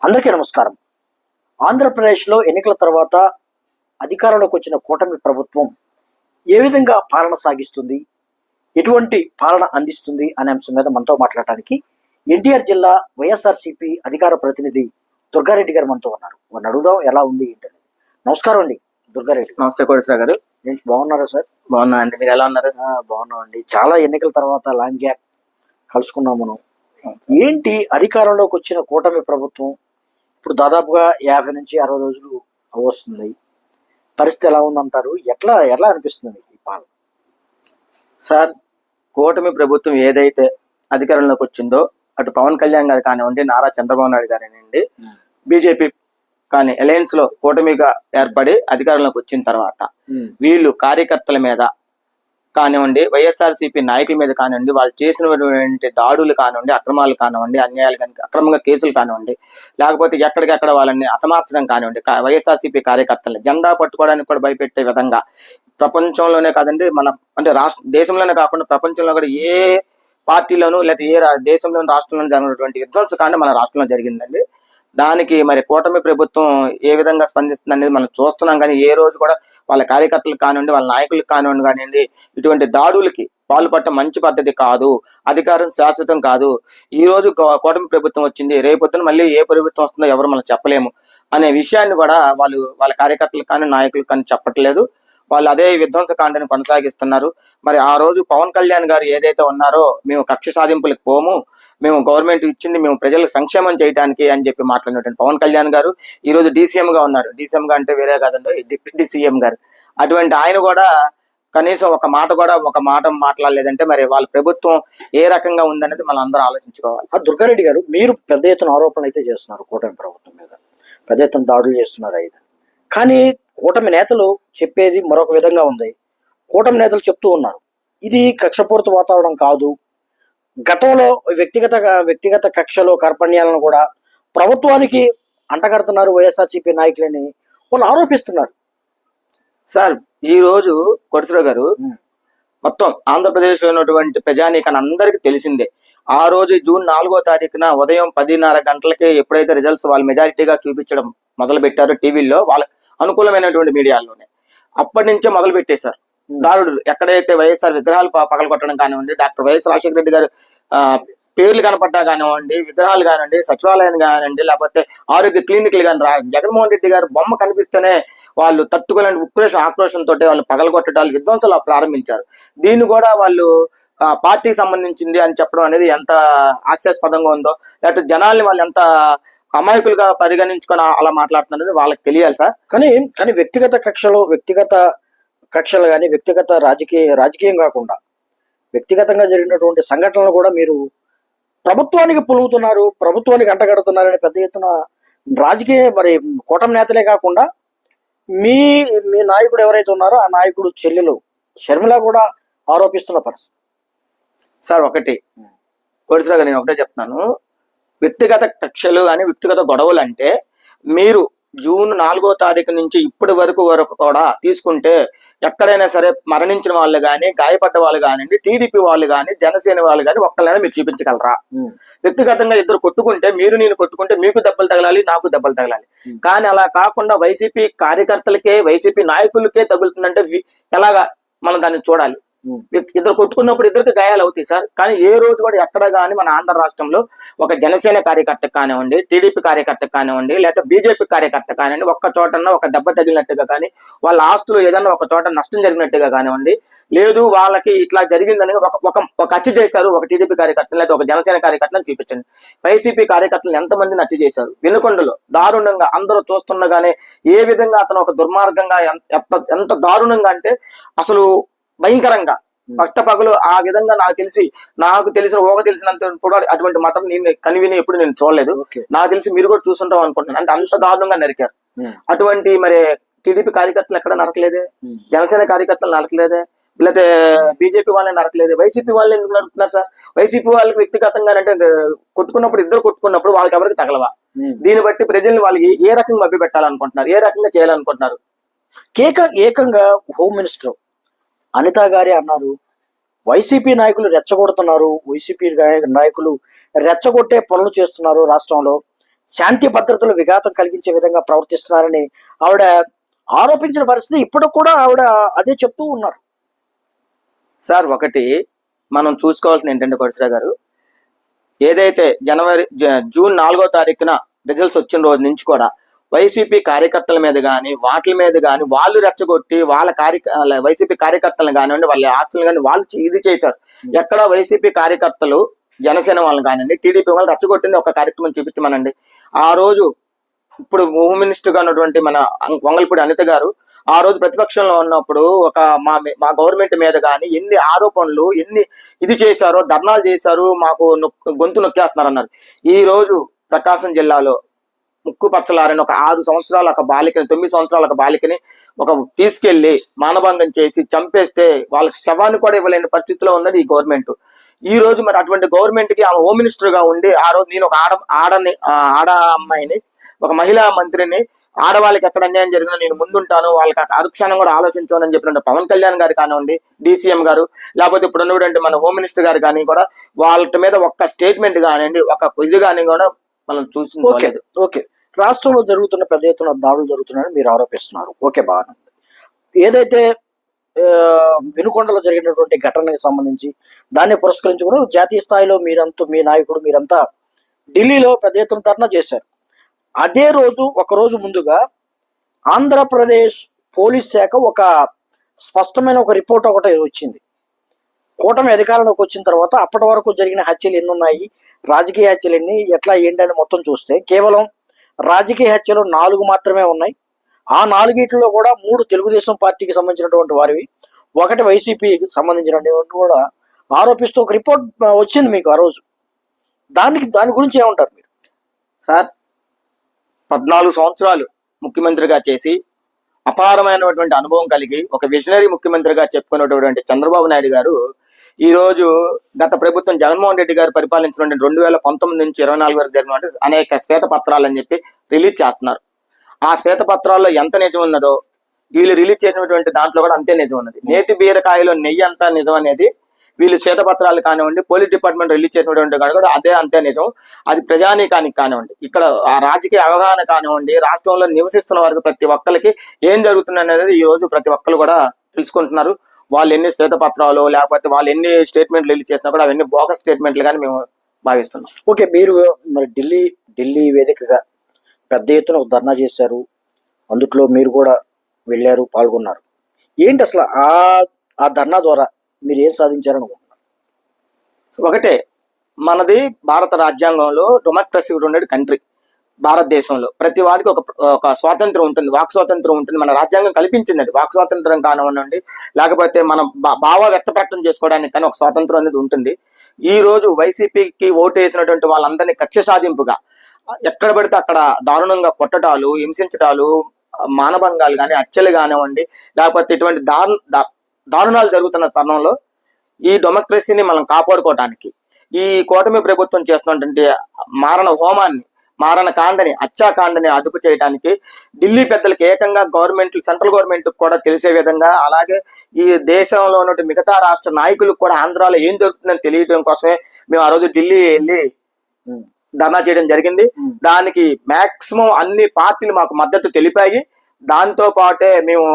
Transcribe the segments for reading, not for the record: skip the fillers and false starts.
అందరికీ నమస్కారం. ఆంధ్రప్రదేశ్లో ఎన్నికల తర్వాత అధికారంలోకి వచ్చిన కూటమి ప్రభుత్వం ఏ విధంగా పాలన సాగిస్తుంది, ఎటువంటి పాలన అందిస్తుంది అనే అంశం మీద మనతో మాట్లాడటానికి ఎన్టీఆర్ జిల్లా వైఎస్ఆర్సీపీ అధికార ప్రతినిధి దుర్గారెడ్డి గారు మనతో ఉన్నారు. వారిని అడుగుదాం ఎలా ఉంది ఏంటనేది. నమస్కారం అండి దుర్గారెడ్డి. నమస్తే కోటేశ్వర గారు. బాగున్నారా సార్? బాగున్నా అండి, మీరు ఎలా ఉన్నారు? బాగున్నామండి. చాలా ఎన్నికల తర్వాత లాంగ్ గ్యాప్ కలుసుకున్నాం మనం. ఏంటి అధికారంలోకి వచ్చిన కూటమి ప్రభుత్వం ఇప్పుడు దాదాపుగా 50 నుంచి 60 రోజులు వస్తుంది. పరిస్థితి ఎలా ఉందంటారు? ఎట్లా ఎలా అనిపిస్తుంది ఈ పాలన? సార్, కూటమి ప్రభుత్వం ఏదైతే అధికారంలోకి వచ్చిందో అటు పవన్ కళ్యాణ్ గారు కానివ్వండి, నారా చంద్రబాబు నాయుడు గారినండి, బీజేపీ కానీ అలయన్స్ లో కూటమిగా ఏర్పడి అధికారంలోకి వచ్చిన తర్వాత వీళ్ళు కార్యకర్తల మీద కానివ్వండి, వైఎస్ఆర్సీపీ నాయకుల మీద కానివ్వండి, వాళ్ళు చేసినటువంటి దాడులు కానివ్వండి, అక్రమాలు కానివ్వండి, అన్యాయాలు కానీ అక్రమంగా కేసులు కానివ్వండి, లేకపోతే ఎక్కడికెక్కడ వాళ్ళని హతమార్చడం కానివ్వండి, వైఎస్ఆర్సీపీ కార్యకర్తల్ని జెండా పట్టుకోవడానికి కూడా భయపెట్టే విధంగా ప్రపంచంలోనే కాదండి, మన అంటే దేశంలోనే కాకుండా ప్రపంచంలో కూడా ఏ పార్టీలోనూ లేదా దేశంలోని రాష్ట్రంలోనూ జరిగినటువంటి విధ్వంసకాండ మన రాష్ట్రంలో జరిగిందండి. దానికి మరి కూటమి ప్రభుత్వం ఏ విధంగా స్పందిస్తుంది అనేది మనం చూస్తున్నాం. కానీ ఏ రోజు కూడా వాళ్ళ కార్యకర్తలకు కానివ్వండి, వాళ్ళ నాయకులకు కానివ్వండి ఇటువంటి దాడులకి పాల్పడటం మంచి పద్ధతి కాదు. అధికారం శాశ్వతం కాదు. ఈ రోజు కూటమి ప్రభుత్వం వచ్చింది, రేపొద్దున మళ్ళీ ఏ ప్రభుత్వం వస్తుందో ఎవరు మనం చెప్పలేము అనే విషయాన్ని కూడా వాళ్ళు వాళ్ళ కార్యకర్తలకు కానీ నాయకులకు కానీ చెప్పట్లేదు. వాళ్ళు అదే విధ్వంసకాండని కొనసాగిస్తున్నారు. మరి ఆ రోజు పవన్ కళ్యాణ్ గారు ఏదైతే ఉన్నారో, మేము కక్ష సాధింపులకు పోము, మేము గవర్నమెంట్ ఇచ్చింది మేము ప్రజలకు సంక్షేమం చేయడానికి అని చెప్పి మాట్లాడినటువంటి పవన్ కళ్యాణ్ గారు ఈ రోజు డీసీఎం గా ఉన్నారు. డీసీఎం గా అంటే వేరే కాదండి, డిప్యూటీ సీఎం గారు. అటువంటి ఆయన కూడా కనీసం ఒక మాట మాట్లాడలేదంటే మరి వాళ్ళ ప్రభుత్వం ఏ రకంగా ఉందనేది మనం అందరూ ఆలోచించుకోవాలి. దుర్గారెడ్డి గారు, మీరు పెద్ద ఎత్తున ఆరోపణలు అయితే చేస్తున్నారు కూటమి ప్రభుత్వం మీద, పెద్ద ఎత్తున దాడులు చేస్తున్నారు అయితే. కానీ కూటమి నేతలు చెప్పేది మరొక విధంగా ఉంది. కూటమి నేతలు చెప్తూ ఉన్నారు, ఇది కక్షపూరిత వాతావరణం కాదు, గతంలో వ్యక్తిగత కక్షలు కార్పణ్యాలను కూడా ప్రభుత్వానికి అంటగడుతున్నారు వైఎస్ఆర్సీపీ నాయకులని వాళ్ళు ఆరోపిస్తున్నారు. సార్, ఈ రోజు కొడసరావు గారు, మొత్తం ఆంధ్రప్రదేశ్ లో ఉన్నటువంటి ప్రజానీకాన్ని అందరికీ తెలిసిందే. ఆ రోజు జూన్ 4వ తారీఖున ఉదయం 10:30 గంటలకి ఎప్పుడైతే రిజల్ట్స్ వాళ్ళు మెజారిటీగా చూపించడం మొదలు పెట్టారో టీవీల్లో, వాళ్ళకి అనుకూలమైనటువంటి మీడియాల్లోనే అప్పటి నుంచే మొదలు పెట్టేశారు దారుడులు. ఎక్కడైతే వైఎస్ఆర్ విగ్రహాలు పగలగొట్టడం కానివ్వండి, డాక్టర్ వైఎస్ రాజశేఖర రెడ్డి గారు పేర్లు కనపడ్డా కానివ్వండి, విగ్రహాలు కానివ్వండి, సచివాలయాన్ని కానివ్వండి, లేకపోతే ఆరోగ్య క్లినిక్లు కానీ, జగన్మోహన్ రెడ్డి గారు బొమ్మ కనిపిస్తేనే వాళ్ళు తట్టుకోలేని ఆక్రోషంతో వాళ్ళు పగలగొట్టడాలు, విధ్వంసాలు ప్రారంభించారు. దీన్ని కూడా వాళ్ళు పార్టీకి సంబంధించింది అని చెప్పడం అనేది ఎంత హాస్యాస్పదంగా ఉందో, లేకపోతే జనాల్ని వాళ్ళు ఎంత అమాయకులుగా పరిగణించుకొని అలా మాట్లాడుతున్నది వాళ్ళకి తెలియాలి సార్. కానీ వ్యక్తిగత కక్షలు కానీ వ్యక్తిగత రాజకీయం కాకుండా వ్యక్తిగతంగా జరిగినటువంటి సంఘటనలు కూడా మీరు ప్రభుత్వానికి పులుగుతున్నారు, ప్రభుత్వానికి అంటగడుతున్నారని పెద్ద ఎత్తున రాజకీయ మరి కూటమి నేతలే కాకుండా మీ నాయకుడు ఎవరైతే ఉన్నారో ఆ నాయకుడు చెల్లెలు షర్మిల కూడా ఆరోపిస్తున్న పరిస్థితి. సార్, ఒకటి కోడిసరాగా నేను ఒకటే చెప్తున్నాను, వ్యక్తిగత కక్షలు అని వ్యక్తిగత గొడవలు అంటే మీరు జూన్ 4వ తారీఖు నుంచి ఇప్పటి వరకు కూడా తీసుకుంటే ఎక్కడైనా సరే మరణించిన వాళ్ళు కానీ, గాయపడ్డ వాళ్ళు కానివ్వండి, టీడీపీ వాళ్ళు కానీ, జనసేన వాళ్ళు కానీ ఒక్కళ్ళైనా మీరు చూపించగలరా? వ్యక్తిగతంగా ఇద్దరు కొట్టుకుంటే, నేను కొట్టుకుంటే మీకు దెబ్బలు తగలాలి, నాకు దెబ్బలు తగలాలి. కానీ అలా కాకుండా వైసీపీ కార్యకర్తలకే, వైసీపీ నాయకులకే తగులుతుందంటే ఎలాగా మనం దాన్ని చూడాలి? ఇద్దరు కొట్టుకున్నప్పుడు ఇద్దరికి గాయాలు అవుతాయి సార్. కానీ ఏ రోజు కూడా ఎక్కడ కానీ మన ఆంధ్ర రాష్ట్రంలో ఒక జనసేన కార్యకర్త కానివ్వండి, టీడీపీ కార్యకర్త కానివ్వండి, లేకపోతే బీజేపీ కార్యకర్త కానివ్వండి, ఒక్క చోటన్నా ఒక దెబ్బ తగిలినట్టుగా కానీ, వాళ్ళ ఆస్తులు ఏదన్నా ఒక చోట నష్టం జరిగినట్టుగా కానివ్వండి, లేదు వాళ్ళకి ఇట్లా జరిగిందని ఒక హత్య చేశారు ఒక టీడీపీ కార్యకర్తను లేదా ఒక జనసేన కార్యకర్తను చూపించండి. వైసీపీ కార్యకర్తలు ఎంతమందిని హత్య చేశారు వినుకొండలో దారుణంగా, అందరూ చూస్తుండగానే ఏ విధంగా అతను ఒక దుర్మార్గంగా ఎంత దారుణంగా అంటే అసలు భయంకరంగా పట్టపగలు ఆ విధంగా నాకు తెలిసినంత కూడా అటువంటి మటన్ నేను కనివిని ఎప్పుడు నేను చూడలేదు. నాకు తెలిసి మీరు కూడా చూస్తుంటాం అనుకుంటున్నాను. అంటే అంత దారుణంగా నరికారు. అటువంటి మరి టీడీపీ కార్యకర్తలు ఎక్కడ నరకలేదే, జనసేన కార్యకర్తలు నరకలేదే, లేకపోతే బీజేపీ వాళ్ళని నరకలేదు. వైసీపీ వాళ్ళు ఎందుకు నరుకుతున్నారు సార్? వైసీపీ వాళ్ళకి వ్యక్తిగతంగా అంటే ఇద్దరు కొట్టుకున్నప్పుడు వాళ్ళకి ఎవరికి తగలవా? దీన్ని బట్టి ప్రజల్ని వాళ్ళు ఏ రకంగా మభ్య పెట్టాలనుకుంటున్నారు, ఏ రకంగా చేయాలనుకుంటున్నారు? ఏకంగా హోమ్ మినిస్టర్ అనిత గారే అన్నారు, వైసీపీ నాయకులు రెచ్చగొడుతున్నారు, వైసీపీ నాయకులు రెచ్చగొట్టే పనులు చేస్తున్నారు రాష్ట్రంలో, శాంతి భద్రతలు విఘాతం కలిగించే విధంగా ప్రవర్తిస్తున్నారని ఆవిడ ఆరోపించిన పరిస్థితి ఇప్పుడు కూడా ఆవిడ అదే చెప్తూ ఉన్నారు. సార్ ఒకటి మనం చూసుకోవాల్సిన ఏంటంటే కొడిశ్రా గారు, ఏదైతే జూన్ 4వ తారీఖున రిజల్ట్స్ వచ్చిన రోజు నుంచి కూడా వైసీపీ కార్యకర్తల మీద కానీ వాటి మీద కానీ వాళ్ళు రెచ్చగొట్టి వైసీపీ కార్యకర్తలను కానివ్వండి, వాళ్ళ ఆస్తులను కానీ వాళ్ళు ఇది చేశారు. ఎక్కడ వైసీపీ కార్యకర్తలు జనసేన వాళ్ళని కానివ్వండి, టీడీపీ వాళ్ళు రెచ్చగొట్టింది ఒక కార్యక్రమం చూపించమనండి. ఆ రోజు ఇప్పుడు హోమ్ మినిస్టర్ గా ఉన్నటువంటి మన వంగల్పూడి అనిత గారు ఆ రోజు ప్రతిపక్షంలో ఉన్నప్పుడు ఒక మా గవర్నమెంట్ మీద కానీ ఎన్ని ఆరోపణలు ఎన్ని ఇది చేశారో, ధర్నాలు చేశారు, మాకు గొంతు నొక్కేస్తున్నారు అన్నారు. ఈ రోజు ప్రకాశం జిల్లాలో ముక్కు పచ్చలారని ఒక 6 సంవత్సరాల ఒక బాలికని 9 సంవత్సరాల ఒక బాలికని తీసుకెళ్లి మానభంగం చేసి చంపేస్తే వాళ్ళకి శవాన్ని కూడా ఇవ్వలేని పరిస్థితిలో ఉన్నది ఈ గవర్నమెంట్. ఈ రోజు మరి అటువంటి గవర్నమెంట్ కి ఆమె హోమ్ మినిస్టర్ గా ఉండి ఆ రోజు నేను ఒక ఆడ అమ్మాయిని, ఒక మహిళా మంత్రిని, ఆడవాళ్ళకి ఎక్కడ అన్యాయం జరిగినా నేను ముందుంటాను, వాళ్ళకి అనుక్షణం కూడా ఆలోచించాను అని చెప్పిన పవన్ కళ్యాణ్ గారు కానివ్వండి, డీసీఎం గారు, లేకపోతే ఇప్పుడు ఉన్నటువంటి మన హోమ్ మినిస్టర్ గారు కానీ కూడా వాళ్ళ మీద ఒక్క స్టేట్మెంట్ కానివ్వండి, ఒక ఇది కానీ కూడా మనం చూసింది. ఓకే, రాష్ట్రంలో జరుగుతున్న పెద్ద ఎత్తున దాడులు జరుగుతున్నాయని మీరు ఆరోపిస్తున్నారు. ఓకే, బాగా ఏదైతే వినుకొండలో జరిగినటువంటి ఘటనకి సంబంధించి దాన్ని పురస్కరించుకుని జాతీయ స్థాయిలో మీ నాయకుడు మీరంతా ఢిల్లీలో పెద్ద ఎత్తున ధర్నా చేశారు. అదే రోజు ఒక రోజు ముందుగా ఆంధ్రప్రదేశ్ పోలీస్ శాఖ ఒక స్పష్టమైన ఒక రిపోర్ట్ ఒకటి వచ్చింది. కూటమి అధికారంలోకి వచ్చిన తర్వాత అప్పటి వరకు జరిగిన హత్యలు ఎన్ని ఉన్నాయి, రాజకీయ హత్యలు ఎన్ని, ఎట్లా ఏంటని మొత్తం చూస్తే కేవలం రాజకీయ హత్యలు 4 మాత్రమే ఉన్నాయి. ఆ 4 కూడా 3 తెలుగుదేశం పార్టీకి సంబంధించినటువంటి వారివి, 1 వైసీపీకి సంబంధించినటువంటి కూడా ఆరోపిస్తూ ఒక రిపోర్ట్ వచ్చింది మీకు ఆ రోజు. దాని గురించి ఏమంటారు మీరు? సార్, 14 సంవత్సరాలు ముఖ్యమంత్రిగా చేసి అపారమైనటువంటి అనుభవం కలిగి ఒక విజనరీ ముఖ్యమంత్రిగా చెప్పుకున్నటువంటి చంద్రబాబు నాయుడు గారు ఈ రోజు గత ప్రభుత్వం జగన్మోహన్ రెడ్డి గారు పరిపాలించిన 2019 నుంచి 24 వరకు జరిగిన అనేక శ్వేతపత్రాలు అని చెప్పి రిలీజ్ చేస్తున్నారు. ఆ శ్వేతపత్రాల్లో ఎంత నిజం ఉన్నదో వీళ్ళు రిలీజ్ చేసినటువంటి దాంట్లో కూడా అంతే నిజం ఉన్నది. నేతి బీరకాయలో నెయ్యి అంతా నిజం అనేది వీళ్ళు శ్వేతపత్రాలు కానివ్వండి, పోలీస్ డిపార్ట్మెంట్ రిలీజ్ చేసినటువంటి కూడా అంతే నిజం. అది ప్రజానీకానికి కానివ్వండి, ఇక్కడ ఆ రాజకీయ అవగాహన కానివ్వండి, రాష్ట్రంలో నివసిస్తున్న వారికి ప్రతి ఒక్కరికి ఏం జరుగుతుంది అనేది ఈ రోజు ప్రతి ఒక్కరు కూడా తెలుసుకుంటున్నారు. వాళ్ళు ఎన్ని శ్వేతపత్రాలు లేకపోతే వాళ్ళు ఎన్ని స్టేట్మెంట్లు రిలీజ్ చేసినా కూడా అవన్నీ బోగస్ స్టేట్మెంట్లు కానీ మేము భావిస్తున్నాం. ఓకే, మీరు మరి ఢిల్లీ వేదికగా పెద్ద ఎత్తున ఒక ధర్నా చేశారు, అందుట్లో మీరు కూడా వెళ్ళారు, పాల్గొన్నారు. ఏంటి అసలు ఆ ధర్నా ద్వారా మీరు ఏం సాధించారనుకుంటున్నారు? ఒకటే, మనది భారత రాజ్యాంగంలో డెమోక్రసీ ఉండే కంట్రీ. భారతదేశంలో ప్రతి వారికి ఒక స్వాతంత్రం ఉంటుంది, వాక్ స్వాతంత్రం ఉంటుంది. మన రాజ్యాంగం కల్పించింది అది. వాక్ స్వాతంత్రం కానివ్వండి, లేకపోతే మనం భావ వ్యక్తప్రకటన చేసుకోవడానికి కానీ ఒక స్వాతంత్రం అనేది ఉంటుంది. ఈ రోజు వైసీపీకి ఓటు వేసినటువంటి వాళ్ళందరినీ కక్ష సాధింపుగా ఎక్కడ పడితే అక్కడ దారుణంగా కొట్టడాలు, హింసించడాలు, మానభంగాలు కానీ, హత్యలు కానివ్వండి, లేకపోతే ఇటువంటి దారుణాలు జరుగుతున్న తరుణంలో ఈ డెమోక్రసీని మనం కాపాడుకోవడానికి ఈ కూటమి ప్రభుత్వం చేస్తున్నటువంటి మారణ హోమాన్ని, మారణ కాండని, హత్యాకాండని అదుపు చేయడానికి ఢిల్లీ పెద్దలకి ఏకంగా సెంట్రల్ గవర్నమెంట్ కూడా తెలిసే విధంగా, అలాగే ఈ దేశంలో ఉన్న మిగతా రాష్ట్ర నాయకులకు కూడా ఆంధ్రాలో ఏం జరుగుతుందని తెలియడం కోసమే మేము ఆ రోజు ఢిల్లీ వెళ్ళి ధర్నా చేయడం జరిగింది. దానికి మాక్సిమం అన్ని పార్టీలు మాకు మద్దతు తెలిపాయి. దాంతో పాటే మేము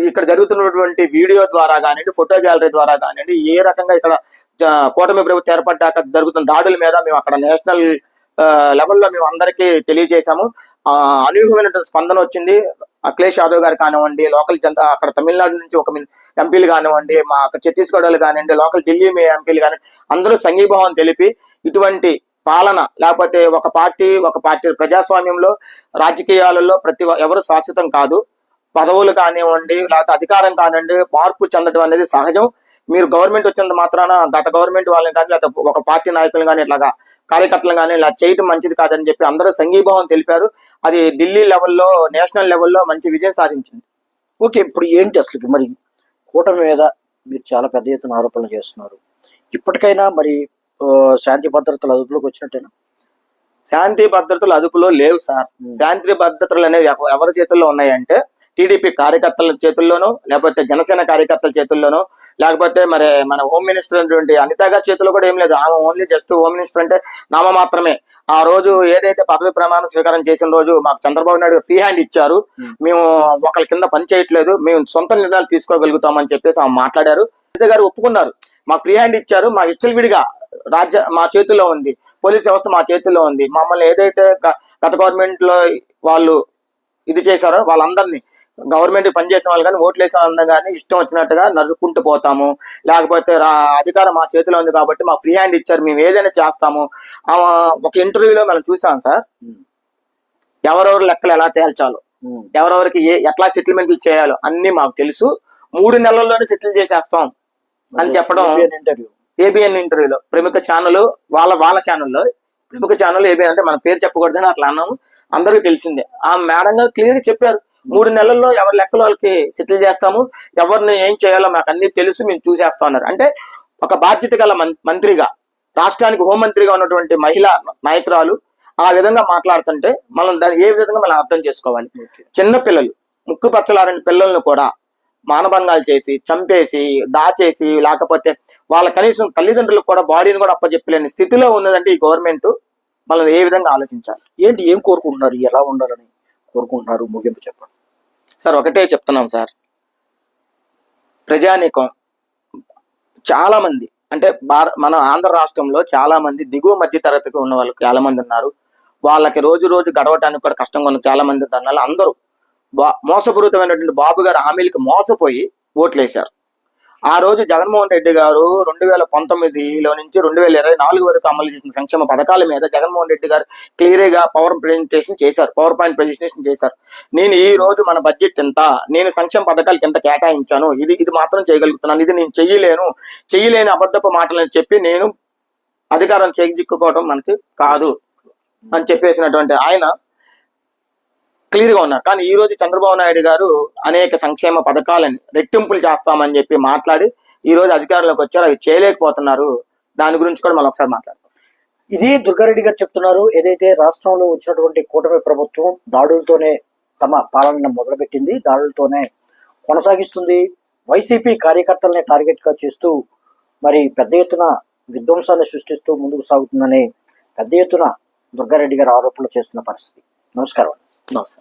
ఇక్కడ జరుగుతున్నటువంటి వీడియో ద్వారా కానివ్వండి, ఫోటో గ్యాలరీ ద్వారా కానివ్వండి, ఏ రకంగా ఇక్కడ కూటమి ప్రభుత్వం ఏర్పడ్డాక జరుగుతున్న దాడుల మీద మేము అక్కడ నేషనల్ లెవెల్లో మేము అందరికీ తెలియజేశాము. అనూహ్యమైన స్పందన వచ్చింది. అఖిలేష్ యాదవ్ గారు కానివ్వండి, లోకల్ జనతా అక్కడ తమిళనాడు నుంచి ఒక ఎంపీలు కానివ్వండి, మా అక్కడ ఛత్తీస్గఢ్ వాళ్ళు కానివ్వండి, లోకల్ ఢిల్లీ ఎంపీలు కానివ్వండి, అందరూ సంఘీభావం తెలిపి ఇటువంటి పాలన లేకపోతే ఒక పార్టీ ప్రజాస్వామ్యంలో రాజకీయాలలో ఎవరు శాశ్వతం కాదు. పదవులు కానివ్వండి, లేకపోతే అధికారం కానివ్వండి, మార్పు చెందడం అనేది సహజం. మీరు గవర్నమెంట్ వచ్చినంత మాత్రాన గత గవర్నమెంట్ వాళ్ళని కానీ లేకపోతే ఒక పార్టీ నాయకులు కానీ ఇట్లాగా కార్యకర్తలు కానీ ఇలా చేయడం మంచిది కాదని చెప్పి అందరూ సంఘీభావం తెలిపారు. అది ఢిల్లీ లెవెల్లో, నేషనల్ లెవెల్లో మంచి విజయం సాధించింది. ఓకే, ఇప్పుడు ఏంటి అసలు మరి కూటమి మీద మీరు చాలా పెద్ద ఎత్తున ఆరోపణలు చేస్తున్నారు. ఇప్పటికైనా మరి శాంతి భద్రతలు అదుపులోకి వచ్చినట్టేనా? శాంతి భద్రతలు అదుపులో లేవు సార్. శాంతి భద్రతలు అనేవి ఎవరి చేతుల్లో ఉన్నాయంటే టీడీపీ కార్యకర్తల చేతుల్లోనో, లేకపోతే జనసేన కార్యకర్తల చేతుల్లోనో, లేకపోతే మరి మన హోమ్ మినిస్టర్ అటువంటి అనిత గారి చేతిలో కూడా ఏం లేదు. ఆమె ఓన్లీ జస్ట్ హోమ్ మినిస్టర్ అంటే నామ మాత్రమే. ఆ రోజు ఏదైతే పదవి ప్రమాణ స్వీకారం చేసిన రోజు మాకు చంద్రబాబు నాయుడు ఫ్రీ హ్యాండ్ ఇచ్చారు, మేము ఒకరి కింద పని చేయట్లేదు, మేము సొంత నిర్ణయాలు తీసుకోగలుగుతామని చెప్పేసి ఆమె మాట్లాడారు. అనిత గారు ఒప్పుకున్నారు, మాకు ఫ్రీ హ్యాండ్ ఇచ్చారు, మా విచ్చలవిడిగా మా చేతుల్లో ఉంది, పోలీస్ వ్యవస్థ మా చేతుల్లో ఉంది, మమ్మల్ని ఏదైతే గత గవర్నమెంట్ లో వాళ్ళు ఇది చేశారో వాళ్ళందరినీ గవర్నమెంట్ పనిచేసిన వాళ్ళు కానీ ఓట్లు వేసిన వాళ్ళందరూ కానీ ఇష్టం వచ్చినట్టుగా నరుక్కుంటూ పోతాము, లేకపోతే అధికారం మా చేతిలో ఉంది కాబట్టి మా ఫ్రీ హ్యాండ్ ఇచ్చారు, మేము ఏదైనా చేస్తాము. ఒక ఇంటర్వ్యూలో మనం చూసాం సార్, ఎవరెవరు లెక్కలు ఎలా తేల్చాలో, ఎవరెవరికి ఎట్లా సెటిల్మెంట్లు చేయాలో అన్ని మాకు తెలుసు, 3 నెలల్లోనే సెటిల్ చేసేస్తాం అని చెప్పడం ఏబిఎన్ ఇంటర్వ్యూలో ప్రముఖ ఛానల్ వాళ్ళ ఛానల్లో ప్రముఖ ఛానల్ ఏబిఎన్ అంటే మన పేరు చెప్పకూడదని అట్లా అన్నాము, అందరికీ తెలిసిందే. ఆ మేడం గారు క్లియర్ గా చెప్పారు, 3 నెలల్లో ఎవరి లెక్కలు వాళ్ళకి సెటిల్ చేస్తాము, ఎవరిని ఏం చేయాలో మాకు అన్ని తెలుసు, మేము చూసేస్తాం అన్నారు. అంటే ఒక బాధ్యత గల మంత్రిగా, రాష్ట్రానికి హోంమంత్రిగా ఉన్నటువంటి మహిళా నాయకురాలు ఆ విధంగా మాట్లాడుతుంటే మనం దాన్ని ఏ విధంగా మనం అర్థం చేసుకోవాలి. చిన్న పిల్లలు, ముక్కు పచ్చలారని పిల్లల్ని కూడా మానభంగాలు చేసి, చంపేసి, దాచేసి, లేకపోతే వాళ్ళ కనీసం తల్లిదండ్రులకు కూడా బాడీని కూడా అప్పచెప్పలేని స్థితిలో ఉన్నదంటే ఈ గవర్నమెంట్ మనం ఏ విధంగా ఆలోచించాలి? ఏంటి, ఏం కోరుకుంటున్నారు, ఎలా ఉండాలని కోరుకుంటున్నారు, ముగింపు చెప్పండి సార్. ఒకటే చెప్తున్నాం సార్, ప్రజానీకం చాలా మంది అంటే మన ఆంధ్ర రాష్ట్రంలో చాలా మంది దిగువ మధ్య తరగతికి ఉన్న వాళ్ళు చాలా మంది ఉన్నారు. వాళ్ళకి రోజు రోజు గడవటానికి కూడా కష్టంగా ఉన్న చాలా మంది ఉన్నారు. అందరూ మోసపూరితమైనటువంటి బాబు గారు హామీలకి మోసపోయి ఓట్లేశారు. ఆ రోజు జగన్మోహన్ రెడ్డి గారు 2019లో నుంచి 2024 వరకు అమలు చేసిన సంక్షేమ పథకాల మీద జగన్మోహన్ రెడ్డి గారు క్లియర్ గా పవర్ పాయింట్ ప్రెజెంటేషన్ చేశారు. నేను ఈ రోజు మన బడ్జెట్ ఎంత, నేను సంక్షేమ పథకాలకి ఎంత కేటాయించాను, ఇది మాత్రం చేయగలుగుతున్నాను, ఇది నేను చెయ్యలేని అబద్ధపు మాటలని చెప్పి నేను అధికారం చేజిక్కుకోవడం మనకి కాదు అని చెప్పేసినటువంటి ఆయన క్లియర్ గా ఉన్నారు. కానీ ఈ రోజు చంద్రబాబు నాయుడు గారు అనేక సంక్షేమ పథకాలని రెట్టింపులు చేస్తామని చెప్పి మాట్లాడి ఈ రోజు అధికారంలోకి వచ్చారు, అవి చేయలేకపోతున్నారు. దాని గురించి కూడా మనం ఒకసారి మాట్లాడతాం. ఇది దుర్గారెడ్డి గారు చెప్తున్నారు. ఏదైతే రాష్ట్రంలో వచ్చినటువంటి కూటమి ప్రభుత్వం దాడులతోనే తమ పాలన మొదలుపెట్టింది, దాడులతోనే కొనసాగిస్తుంది, వైసీపీ కార్యకర్తల్ని టార్గెట్ గా చేస్తూ మరి పెద్ద ఎత్తున విధ్వంసాన్ని సృష్టిస్తూ ముందుకు సాగుతుందని పెద్ద ఎత్తున దుర్గారెడ్డి గారు ఆరోపణలు చేస్తున్న పరిస్థితి. నమస్కారం. నమస్తే.